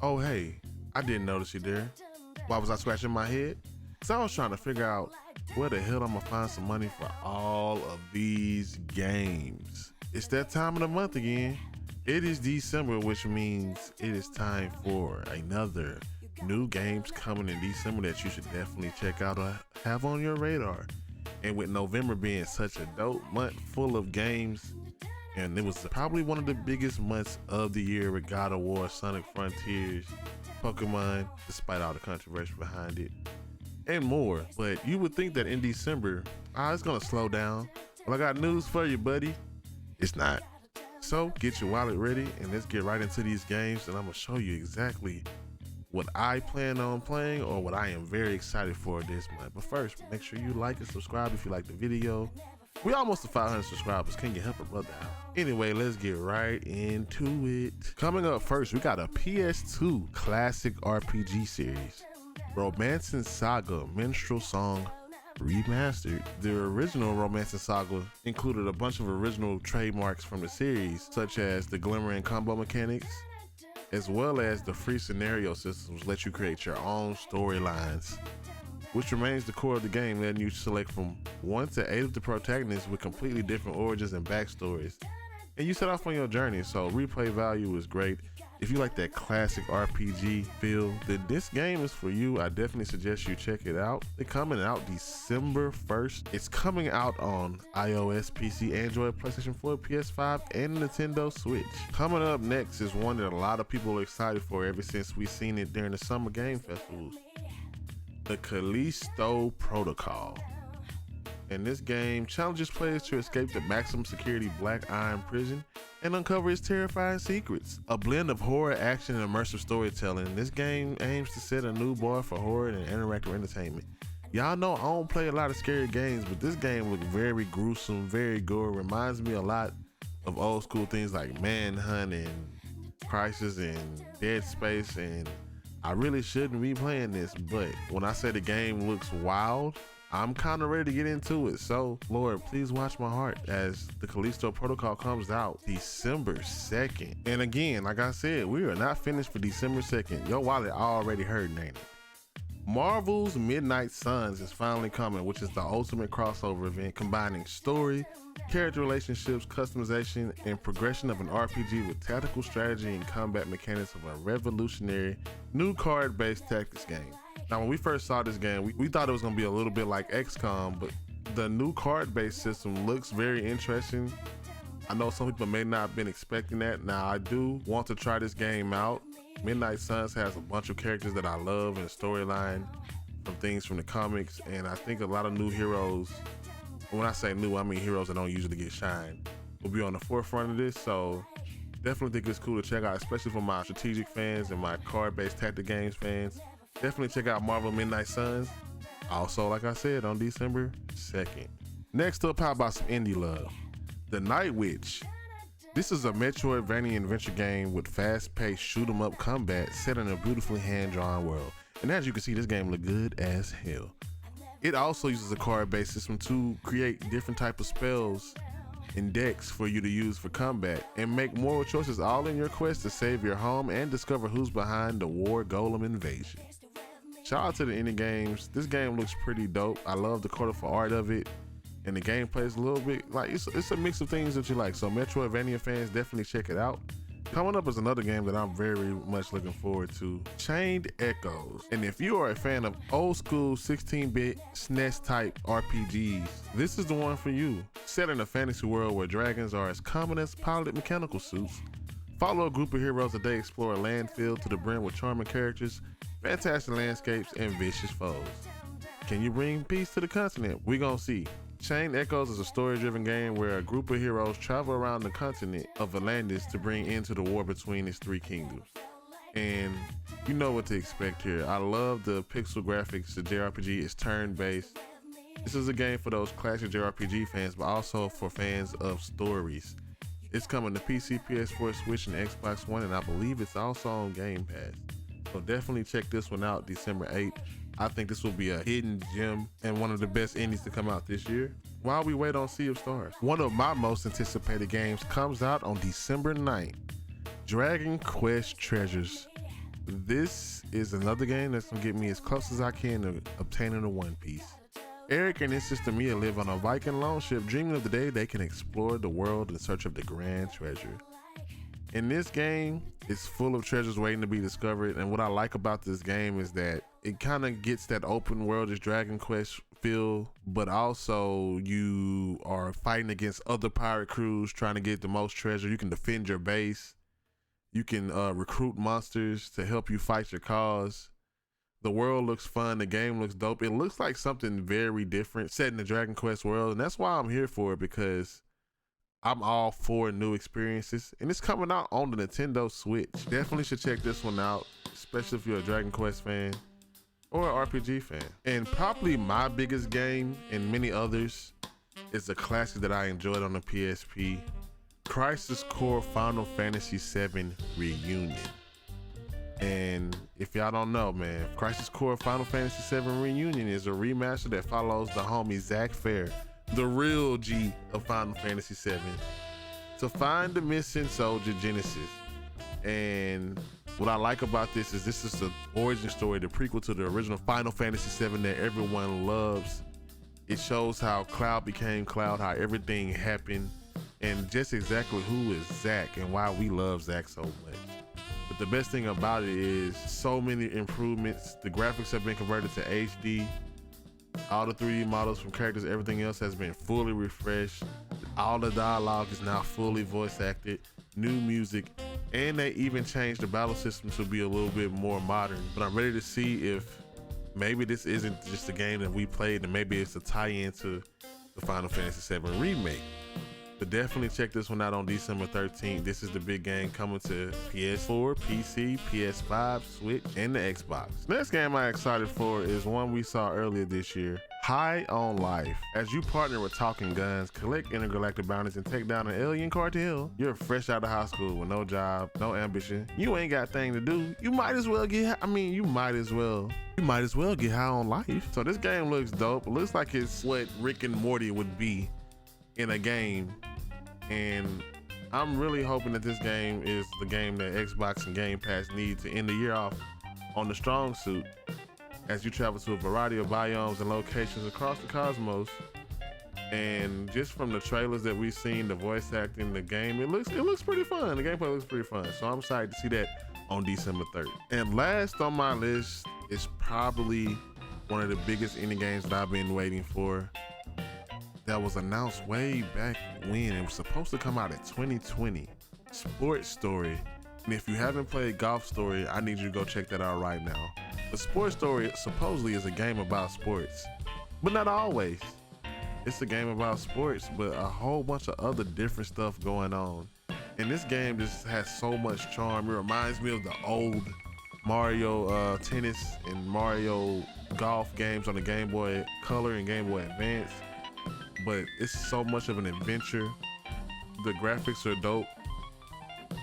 Oh hey, I didn't notice you there. Why was I scratching my head? Cause I was trying to figure out where the hell I'm gonna find some money for all of these games. It's that time of the month again. It is December, which means it is time for another new games coming in December that you should definitely check out or have on your radar. And with November being such a dope month full of games, and it was probably one of the biggest months of the year with God of War, Sonic Frontiers, Pokemon, despite all the controversy behind it, and more. But you would think that in December, it's gonna slow down. Well, I got news for you, buddy. It's not. So get your wallet ready and let's get right into these games, and I'm gonna show you exactly what I plan on playing or what I am very excited for this month. But first, make sure you like and subscribe if you like the video. We almost to 500 subscribers. Can you help a brother out? Anyway, let's get right into it. Coming up first, we got a PS2 classic RPG series, Romancing SaGa Minstrel Song Remastered. The original Romancing SaGa included a bunch of original trademarks from the series, such as the glimmering combo mechanics, as well as the free scenario systems let you create your own storylines, which remains the core of the game, letting you select from 1 to 8 of the protagonists with completely different origins and backstories. And you set off on your journey, so replay value is great. If you like that classic RPG feel, then this game is for you. I definitely suggest you check it out. It's coming out December 1st. It's coming out on iOS, PC, Android, PlayStation 4, PS5, and Nintendo Switch. Coming up next is one that a lot of people are excited for ever since we've seen it during the summer game festivals. The Calisto Protocol. And this game challenges players to escape the maximum security Black Iron prison and uncover its terrifying secrets. A blend of horror, action, and immersive storytelling, this game aims to set a new bar for horror and interactive entertainment. Y'all know I don't play a lot of scary games, but this game looks very gruesome, very gory. Reminds me a lot of old school things like Manhunt and Crisis and Dead Space, and I really shouldn't be playing this, but when I say the game looks wild, I'm kind of ready to get into it. So, Lord, please watch my heart as the Calisto Protocol comes out December 2nd. And again, like I said, we are not finished for December 2nd. Your wallet already hurting, ain't it? Marvel's Midnight Suns is finally coming, which is the ultimate crossover event combining story, character relationships, customization, and progression of an RPG with tactical strategy and combat mechanics of a revolutionary new card-based tactics game. Now, when we first saw this game, we thought it was going to be a little bit like XCOM, but the new card-based system looks very interesting. I know some people may not have been expecting that. Now, I do want to try this game out. Midnight Suns has a bunch of characters that I love and a storyline from things from the comics, and I think a lot of new heroes, when I say new, I mean heroes that don't usually get shine, will be on the forefront of this. So definitely think it's cool to check out, especially for my strategic fans and my card-based tactic games fans. Definitely check out Marvel Midnight Suns. Also, like I said, on December 2nd. Next up, how about some indie love? The Night Witch. This is a Metroidvania adventure game with fast-paced shoot-'em-up combat set in a beautifully hand-drawn world. And as you can see, this game looks good as hell. It also uses a card-based system to create different type of spells and decks for you to use for combat and make moral choices all in your quest to save your home and discover who's behind the War Golem invasion. Shout out to the indie games. This game looks pretty dope. I love the colorful art of it, and the gameplay is a little bit like it's a mix of things that you like. So Metroidvania fans, definitely check it out. Coming up is another game that I'm very much looking forward to, Chained Echoes. And if you are a fan of old school 16-bit SNES type RPGs, this is the one for you. Set in a fantasy world where dragons are as common as piloted mechanical suits, follow a group of heroes as they explore a land filled to the brim with charming characters, fantastic landscapes, and vicious foes. Can you bring peace to the continent? We gonna see. Chained Echoes is a story-driven game where a group of heroes travel around the continent of Atlantis to bring end to the war between its three kingdoms. And you know what to expect here. I love the pixel graphics. The JRPG is turn-based. This is a game for those classic JRPG fans, but also for fans of stories. It's coming to PC, PS4, Switch, and Xbox One, and I believe it's also on Game Pass. So definitely check this one out December 8th. I think this will be a hidden gem and one of the best indies to come out this year while we wait on Sea of Stars. One of my most anticipated games comes out on December 9th. Dragon Quest Treasures. This is another game that's gonna get me as close as I can to obtaining a One Piece. Eric and his sister Mia live on a Viking longship, dreaming of the day they can explore the world in search of the grand treasure. In this game, it's full of treasures waiting to be discovered, and what I like about this game is that it kind of gets that open world-ish Dragon Quest feel, but also you are fighting against other pirate crews trying to get the most treasure. You can defend your base. You can recruit monsters to help you fight your cause. The world looks fun. The game looks dope. It looks like something very different set in the Dragon Quest world, and that's why I'm here for it, because I'm all for new experiences, and it's coming out on the Nintendo Switch. Definitely should check this one out, especially if you're a Dragon Quest fan or an RPG fan. And probably my biggest game, and many others, is a classic that I enjoyed on the PSP, Crisis Core Final Fantasy VII Reunion. And if y'all don't know, man, Crisis Core Final Fantasy VII Reunion is a remaster that follows the homie Zack Fair, the real G of Final Fantasy VII, to find the missing soldier Genesis. And what I like about this is the origin story, the prequel to the original Final Fantasy VII that everyone loves. It shows how Cloud became Cloud, how everything happened, and just exactly who is Zack and why we love Zack so much. But the best thing about it is so many improvements. The graphics have been converted to HD. All the 3D models from characters, everything else has been fully refreshed. All the dialogue is now fully voice acted, new music, and they even changed the battle system to be a little bit more modern. But I'm ready to see if maybe this isn't just a game that we played, and maybe it's a tie-in to the Final Fantasy VII Remake. But definitely check this one out on December 13th. This is the big game coming to PS4, PC, PS5, Switch, and the Xbox. Next game I'm excited for is one we saw earlier this year, High on Life. As you partner with Talking Guns, collect intergalactic bounties, and take down an alien cartel, you're fresh out of high school with no job, no ambition. You ain't got a thing to do. You might as well get high on life. So this game looks dope. It looks like it's what Rick and Morty would be in a game, and I'm really hoping that this game is the game that Xbox and Game Pass need to end the year off on the strong suit as you travel to a variety of biomes and locations across the cosmos. And just from the trailers that we've seen, the voice acting, the game, it looks pretty fun. The gameplay looks pretty fun, so I'm excited to see that on December 3rd. And last on my list is probably one of the biggest indie games that I've been waiting for, that was announced way back when. It was supposed to come out in 2020. Sports Story. And if you haven't played Golf Story, I need you to go check that out right now. The Sports Story supposedly is a game about sports, but not always. It's a game about sports, but a whole bunch of other different stuff going on. And this game just has so much charm. It reminds me of the old Mario Tennis and Mario Golf games on the Game Boy Color and Game Boy Advance. But it's so much of an adventure. The graphics are dope,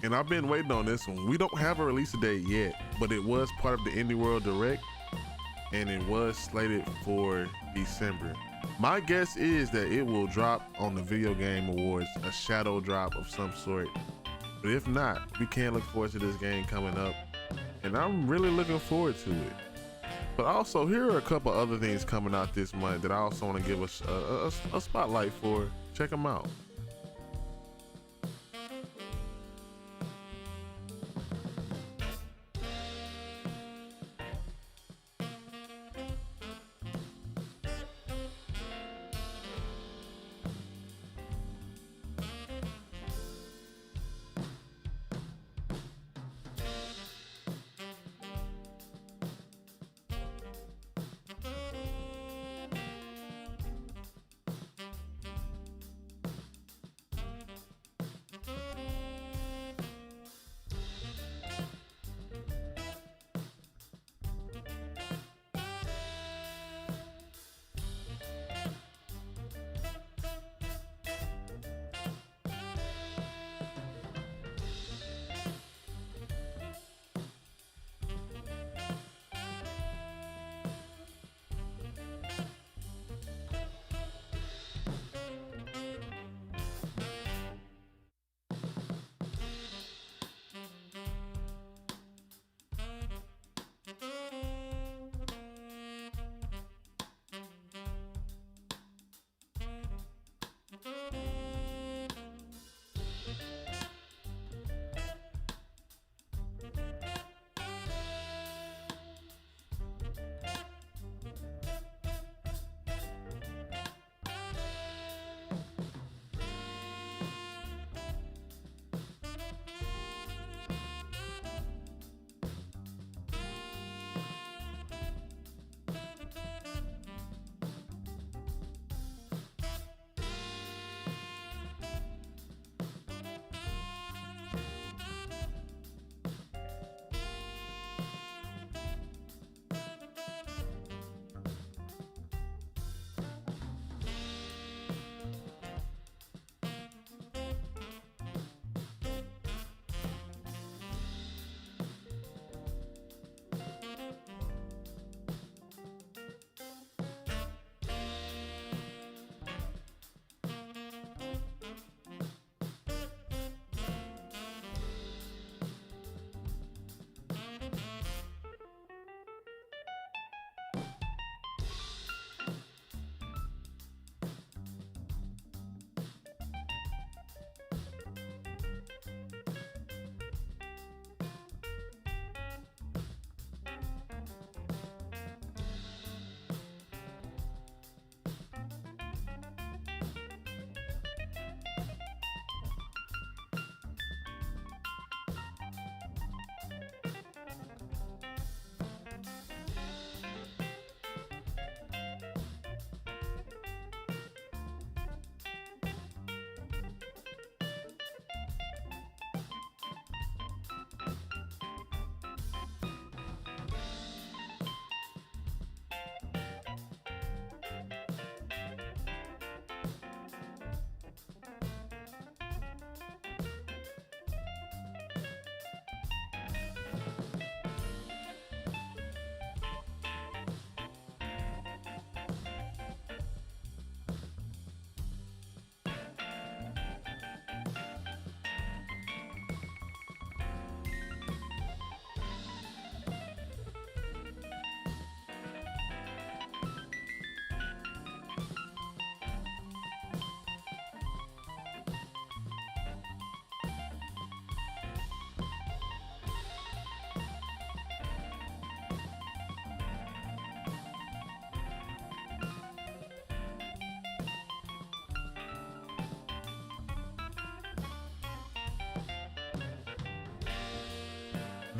and I've been waiting on this one. We don't have a release date yet, but it was part of the Indie World Direct, and it was slated for December. My guess is that it will drop on the Video Game Awards, a shadow drop of some sort. But if not, we can look forward to this game coming up, and I'm really looking forward to it. But also, here are a couple other things coming out this month that I also want to give us a spotlight for. Check them out.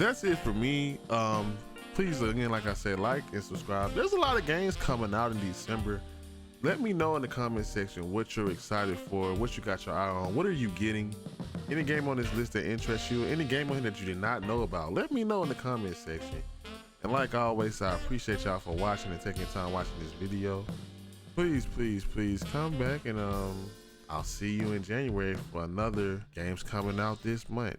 that's it for me. Please, again, like I said, like and subscribe. There's a lot of games coming out in December. Let me know in the comment section what you're excited for, what you got your eye on, what are you getting? Any game on this list that interests you, any game on here that you did not know about, let me know in the comment section. And like always, I appreciate y'all for watching and taking time watching this video. Please, please, please come back, and I'll see you in January for another games coming out this month.